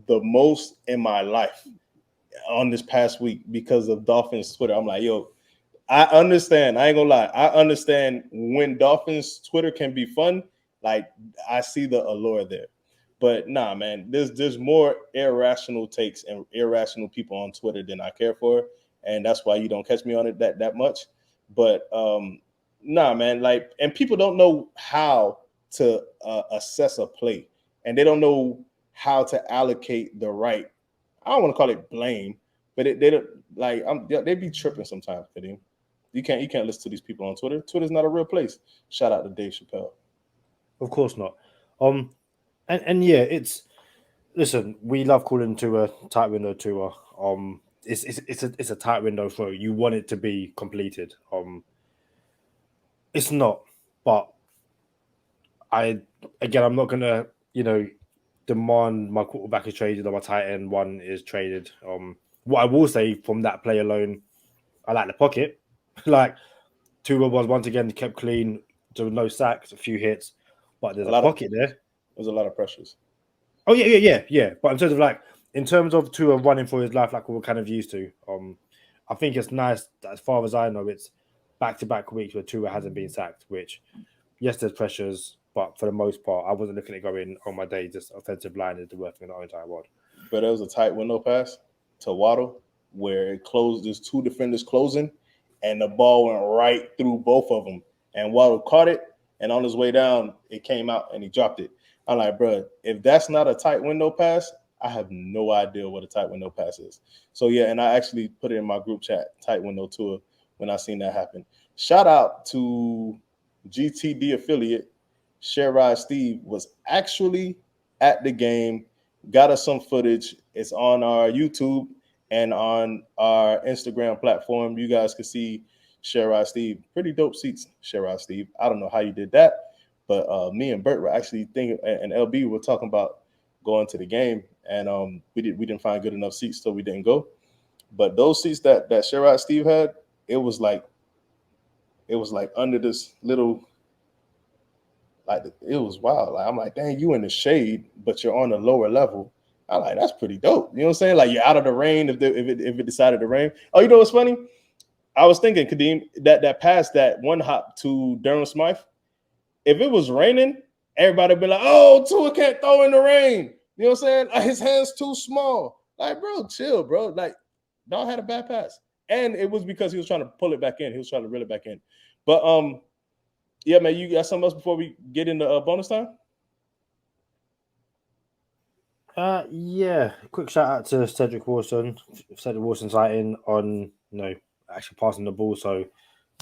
the most in my life on this past week because of Dolphins Twitter. I'm like, yo, I understand. I ain't gonna lie. I understand when Dolphins Twitter can be fun. Like I see the allure there. But nah, man, there's more irrational takes and irrational people on Twitter than I care for. And that's why you don't catch me on it that much. But nah, man, like, and people don't know how to assess a play, and they don't know how to allocate the right. I don't want to call it blame, but they don't like. They be tripping sometimes, Kadeem. You can't listen to these people on Twitter. Twitter's not a real place. Shout out to Dave Chappelle. Of course not. And yeah, listen. We love calling to a tight window Tua. It's a tight window throw. You want it to be completed. It's not, but I'm not gonna, demand my quarterback is traded or my tight end one is traded. What I will say from that play alone, I like the pocket. Like Tua was once again kept clean, there were no sacks, a few hits, but there's a pocket there. There's a lot of pressures. Oh yeah. But in terms of Tua running for his life, like we're kind of used to, I think it's nice that as far as I know, it's back-to-back weeks where Tua hasn't been sacked. Which, yes, there's pressures, but for the most part, I wasn't looking at going on my day. Just offensive line is the worst thing in the entire world. But there was a tight window pass to Waddle where it closed. There's two defenders closing, and the ball went right through both of them. And Waddle caught it, and on his way down, it came out and he dropped it. I'm like, bro, if that's not a tight window pass, I have no idea what a tight window pass is. So yeah, and I actually put it in my group chat, tight window Tua, when I seen that happen. Shout out to GTD affiliate Sherrod Steve was actually at the game, got us some footage. It's on our YouTube and on our Instagram platform. You guys can see Sherrod Steve. Pretty dope seats, Sherrod Steve. I don't know how you did that, but me and Bert were actually thinking, and LB were talking about going to the game, and we didn't find good enough seats, so we didn't go. But those seats that Sherrod Steve had, it was like under this little, like, it was wild. Like, I'm like, dang, you in the shade, but you're on the lower level. I'm like, that's pretty dope. You know what I'm saying? Like, you're out of the rain if it decided to rain. Oh, you know what's funny? I was thinking, Kadeem, that pass, that one hop to Durham Smythe, if it was raining, everybody would be like, oh, Tua can't throw in the rain. You know what I'm saying? Like, his hand's too small. Like, bro, chill, bro. Like, dog had a bad pass. And it was because he was trying to pull it back in. He was trying to reel it back in. But, yeah, man, you got something else before we get into bonus time? Yeah. Quick shout out to Cedric Wilson sighting on, actually passing the ball. So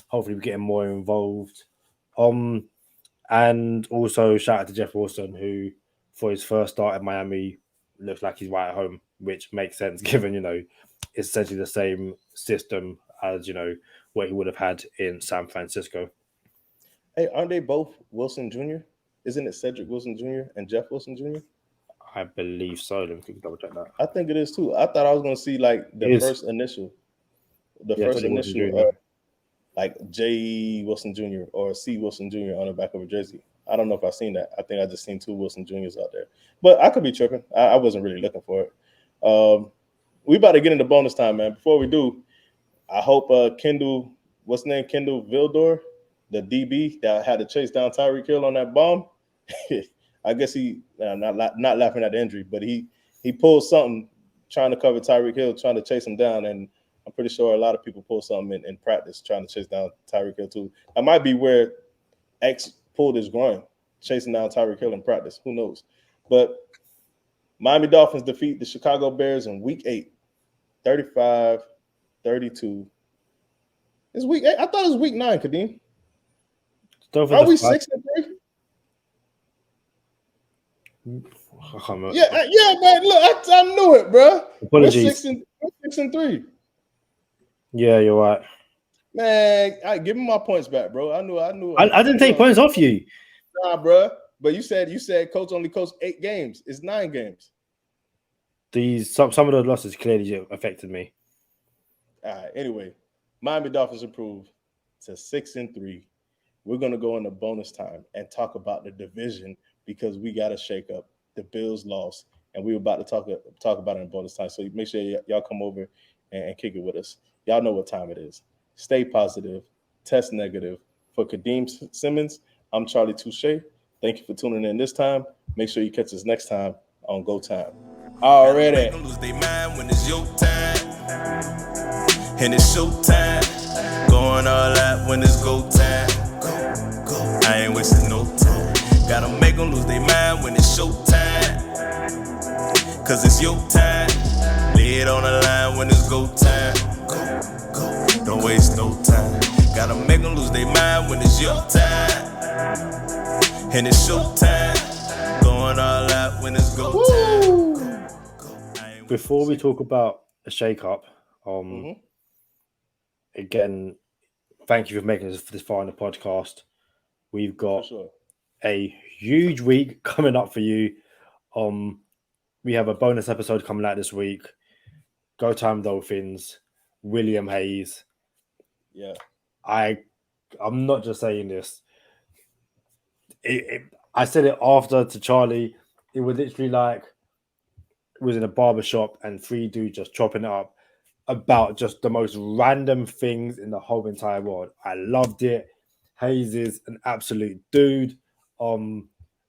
hopefully we're getting more involved. And also shout out to Jeff Wilson, who for his first start at Miami looks like he's right at home, which makes sense given, it's essentially the same system as, what he would have had in San Francisco. Hey, aren't they both Wilson Jr.? Isn't it Cedric Wilson Jr. and Jeff Wilson Jr.? I believe so. Let me quickly double check that. I think it is too. I thought I was going to see like the first initial, like J. Wilson Jr. or C. Wilson Jr. on the back of a jersey. I don't know if I've seen that. I think I just seen two Wilson Jr.'s out there. But I could be tripping. I wasn't really looking for it. We about to get into bonus time, man. Before we do, I hope Kendall Vildor, the DB that had to chase down Tyreek Hill on that bomb. I guess he not laughing at the injury, but he pulled something trying to cover Tyreek Hill, trying to chase him down, and I'm pretty sure a lot of people pull something in practice trying to chase down Tyreek Hill too. That might be where X pulled his groin, chasing down Tyreek Hill in practice. Who knows? But Miami Dolphins defeat the Chicago Bears in Week 8, 35-32. It's Week 8. I thought it was Week 9, Kadeem. Are we 6-3? I can't remember. Yeah, man. Look, I knew it, bro. Apologies. We're 6-3. Yeah, you're right. Man, give me my points back, bro. I knew. I didn't take points off you. Nah, bro. But you said coach only coached 8 games. It's 9 games. Some of the losses clearly affected me. All right. Anyway, Miami Dolphins improved to 6-3. We're gonna go into bonus time and talk about the division because we got to shake up. The Bills lost, and we were about to talk about it in bonus time. So make sure y'all come over and kick it with us. Y'all know what time it is. Stay positive, test negative. For Kadeem Simmons, I'm Charlie Touche. Thank you for tuning in this time. Make sure you catch us next time on Go Time. Already. Lose their mind when it's your time. And it's showtime. Going all out when it's go time. I ain't wasting no time. Gotta make them lose their mind when it's showtime. Cause it's your time. Lay it on the line when it's go time. Don't waste no time. Gotta make them lose their mind when it's your time. And it's showtime. Going all out when it's go time. Before we talk about a shake-up, again, thank you for making us this far in the podcast. We've got a huge week coming up for you. We have a bonus episode coming out this week. Go Time Dolphins, William Hayes. Yeah. I'm not just saying this. I said it after to Charlie. It was literally like it was in a barbershop and 3 dudes just chopping it up about just the most random things in the whole entire world. I loved it. Hayes is an absolute dude. So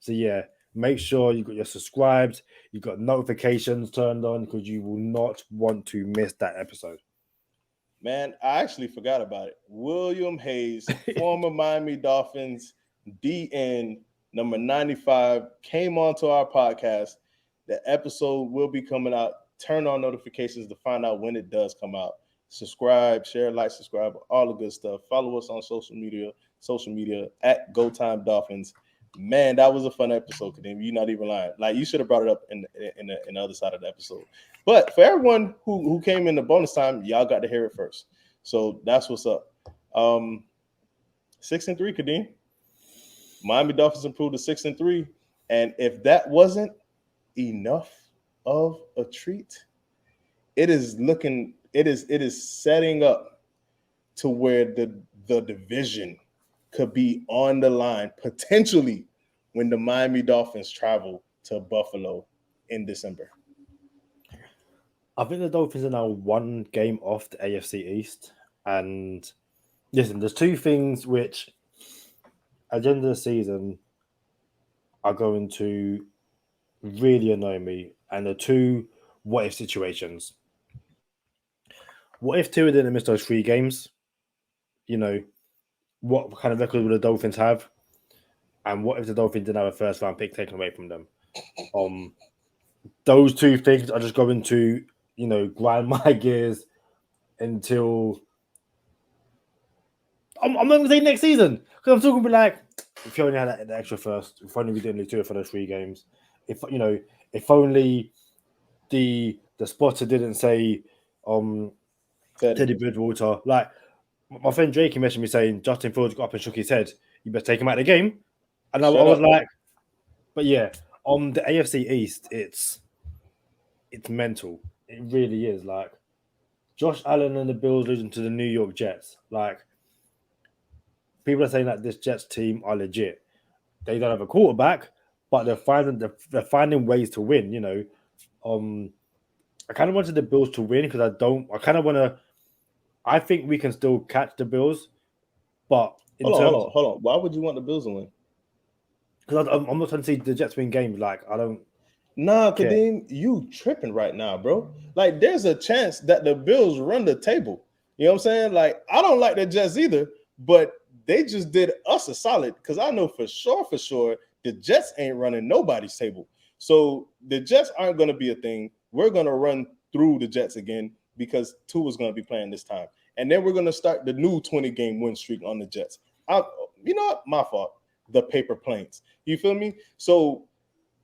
yeah, make sure you got your subscribed, you got notifications turned on because you will not want to miss that episode. Man, I actually forgot about it. William Hayes, former Miami Dolphins DN number 95, came onto our podcast. The episode will be coming out. Turn on notifications to find out when it does come out. Subscribe, share, like, subscribe, all the good stuff. Follow us on social media at Go Time Dolphins. Man, that was a fun episode, Kadeem. You're not even lying. Like, you should have brought it up in the other side of the episode. But for everyone who came in the bonus time, y'all got to hear it first. So that's what's up. 6-3, Kadeem. Miami Dolphins improved to 6-3. And if that wasn't enough of a treat, it is setting up to where the division could be on the line potentially when the Miami Dolphins travel to Buffalo in December. I think the Dolphins are now 1 game off the AFC East. And listen, there's 2 things which at the end of the season are going to really annoy me. And the 2 what-if situations. What if Tua didn't miss those 3 games? You know, what kind of record would the Dolphins have? And what if the Dolphins didn't have a first-round pick taken away from them? Those 2 things are just going to, grind my gears until I'm not going to say next season because I'm still going to be like, if you only had that extra first, if only we didn't do it for those 3 games, if only the spotter didn't say Teddy Bridgewater. Like my friend Drake messaged me saying Justin Fields got up and shook his head. You better take him out of the game. And I was like, but yeah, on the AFC East, it's mental. It really is. Like Josh Allen and the Bills losing to the New York Jets. Like people are saying that this Jets team are legit. They don't have a quarterback, but they're finding ways to win. I kind of wanted the Bills to win because I think we can still catch the Bills, but hold on. Why would you want the Bills to win? Because I'm not trying to see the Jets win games. Like I don't. Nah, Kadeem, you tripping right now, bro. Like there's a chance that the Bills run the table. You know what I'm saying? Like I don't like the Jets either, but they just did us a solid because I know for sure the Jets ain't running nobody's table. So the Jets aren't going to be a thing. We're going to run through the Jets again because Tua's going to be playing this time. And then we're going to start the new 20-game win streak on the Jets. You know what? My fault. The paper planes. You feel me? So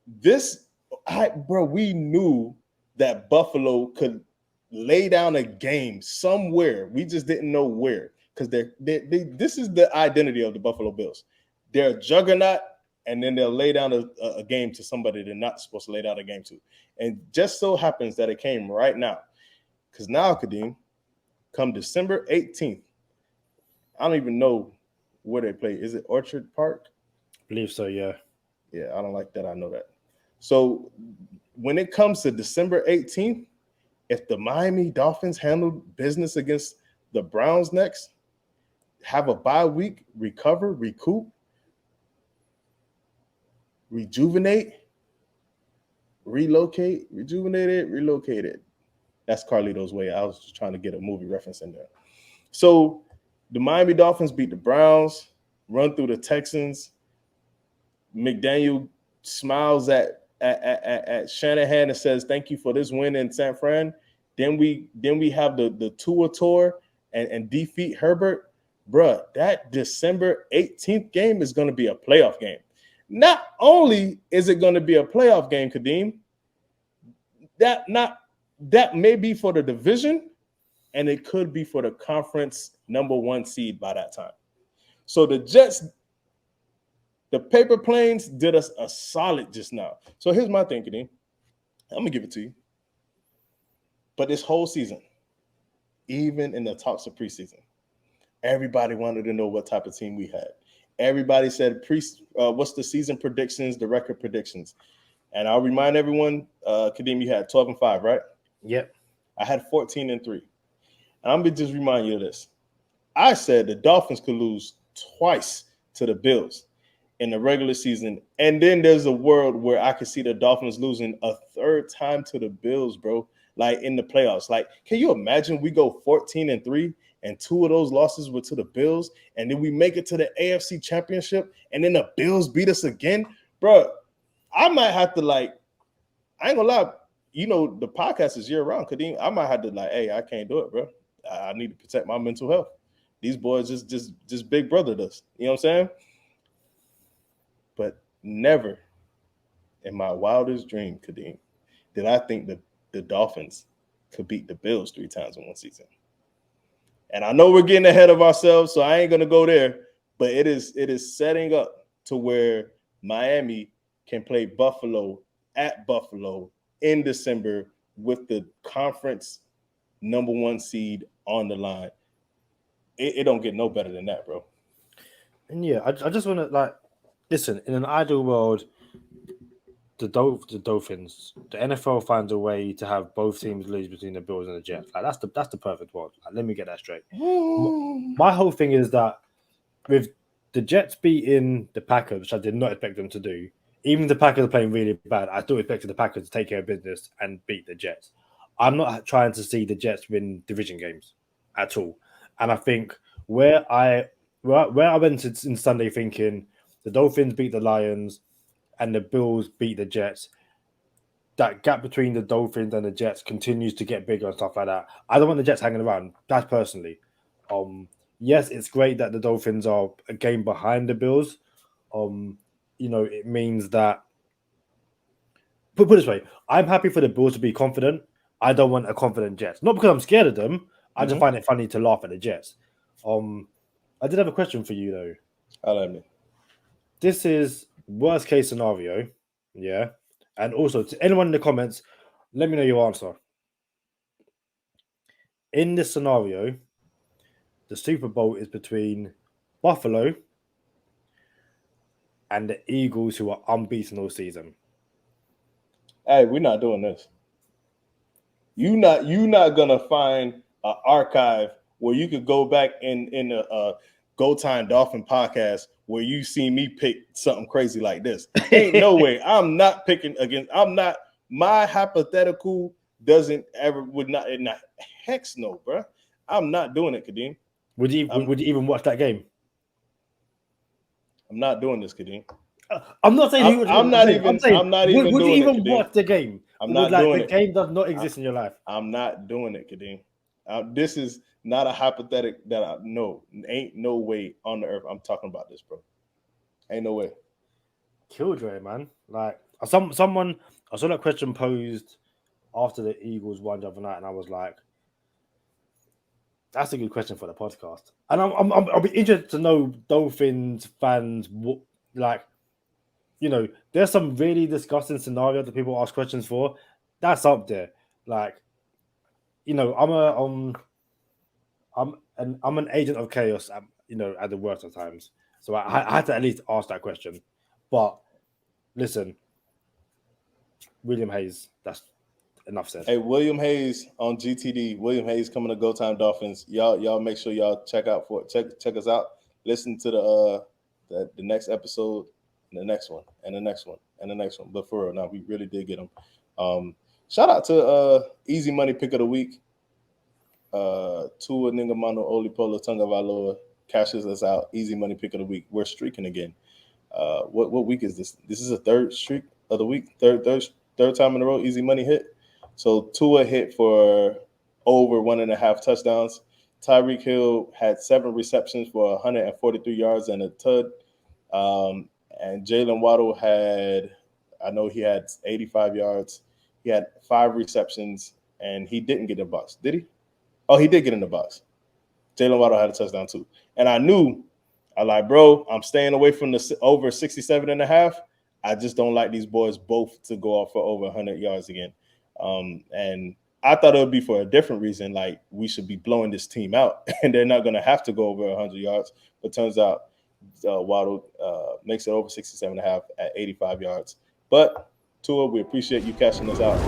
we knew that Buffalo could lay down a game somewhere. We just didn't know where, because this is the identity of the Buffalo Bills. They're a juggernaut, and then they'll lay down a game to somebody they're not supposed to lay down a game to. And just so happens that it came right now. Because now, Kadeem, come December 18th, I don't even know where they play. Is it Orchard Park? I believe so, yeah. Yeah, I don't like that. I know that. So when it comes to December 18th, if the Miami Dolphins handle business against the Browns next, have a bye week, recover, recoup, rejuvenate, relocate, rejuvenated, relocated. That's Carlito's way. I was just trying to get a movie reference in there. So the Miami Dolphins beat the Browns, run through the Texans. McDaniel smiles at Shanahan and says, "Thank you for this win in San Fran." Then we have the Tua tour and defeat Herbert. Bruh, that December 18th game is going to be a playoff game. Not only is it going to be a playoff game, Kadeem, that may be for the division, and it could be for the conference number 1 seed by that time. So the Jets, the paper planes did us a solid just now. So here's my thing, Kadeem. I'm going to give it to you. But this whole season, even in the talks of preseason, everybody wanted to know what type of team we had. Everybody said, what's the season predictions, the record predictions? And I'll remind everyone, Kadeem, you had 12-5, right? Yep. I had 14-3. And I'm going to just remind you of this. I said the Dolphins could lose twice to the Bills in the regular season. And then there's a world where I could see the Dolphins losing a third time to the Bills, bro, like in the playoffs. Like, can you imagine we go 14-3 and 2 of those losses were to the Bills, and then we make it to the AFC Championship, and then the Bills beat us again? Bro, I might have to, like, I ain't gonna lie, you know, the podcast is year-round, Kadeem. I might have to, like, hey, I can't do it, bro. I need to protect my mental health. These boys just big brother us. You know what I'm saying? But never in my wildest dream, Kadeem, did I think that the Dolphins could beat the Bills 3 times in one season. And I know we're getting ahead of ourselves, so I ain't gonna go there. But it is setting up to where Miami can play Buffalo at Buffalo in December with the conference number 1 seed on the line. It don't get no better than that, bro. And yeah, I just want to, like, listen, in an ideal world, the Dolphins, the NFL finds a way to have both teams lose between the Bills and the Jets. Like, that's the perfect world. Like, let me get that straight. My whole thing is that with the Jets beating the Packers, which I did not expect them to do, even if the Packers are playing really bad, I still expected the Packers to take care of business and beat the Jets. I'm not trying to see the Jets win division games at all. And I think where I went in Sunday thinking the Dolphins beat the Lions and the Bills beat the Jets, that gap between the Dolphins and the Jets continues to get bigger and stuff like that. I don't want the Jets hanging around. That's personally. Yes, it's great that the Dolphins are a game behind the Bills. You know, it means that. Put it this way, I'm happy for the Bills to be confident. I don't want a confident Jets. Not because I'm scared of them. I just find it funny to laugh at the Jets. I did have a question for you, though. I like it. This is worst case scenario, yeah? And also, to anyone in the comments, let me know your answer. In this scenario, the Super Bowl is between Buffalo and the Eagles, who are unbeaten all season. Hey, we're not doing this. You not gonna find an archive where you could go back in a Go Time Dolphin podcast where you see me pick something crazy like this. Ain't no way. I'm not picking against. I'm not. My hypothetical would not. Heck no, bro. I'm not doing it, Kadeem. Would you even watch that game? I'm not doing this, Kadeem. I'm not saying I'm not even. Would you even Kadeem. watch the game? I'm not doing it. The game does not exist in your life. I'm not doing it, Kadeem. This is not a hypothetical that I know. Ain't no way on the earth I'm talking about this, bro. Ain't no way. Killjoy, man. Like, Someone I saw that question posed after the Eagles won the other night, and I was like, that's a good question for the podcast. And I'll be interested to know Dolphins fans what like. There's some really disgusting scenarios that people ask questions for. That's up there. Like, I'm an agent of chaos. At the worst of times. So I had to at least ask that question. But listen, William Hayes. That's enough said. Hey, William Hayes on GTD. William Hayes coming to Go Time Dolphins. Y'all make sure y'all check us out. Listen to the next episode, and the next one, and the next one, and the next one. But for real, now we really did get them. Shout out to Easy Money Pick of the Week. Tua Tagovailoa Tagovailoa cashes us out. Easy Money Pick of the Week. We're streaking again. What week is this? This is a third streak of the week. Third time in a row. Easy Money hit. So Tua hit for over 1.5 touchdowns. Tyreek Hill had 7 receptions for 143 yards and a tud. And Jaylen Waddle he had 85 yards. He had 5 receptions, and he didn't get in the box. Did he? Oh, he did get in the box. Jaylen Waddle had a touchdown too. And I like, bro, I'm staying away from the over 67.5. I just don't like these boys both to go off for over 100 yards again. And I thought it would be for a different reason, like we should be blowing this team out, and they're not going to have to go over 100 yards. But turns out Waddle makes it over 67.5 at 85 yards. But Tua, we appreciate you cashing us out.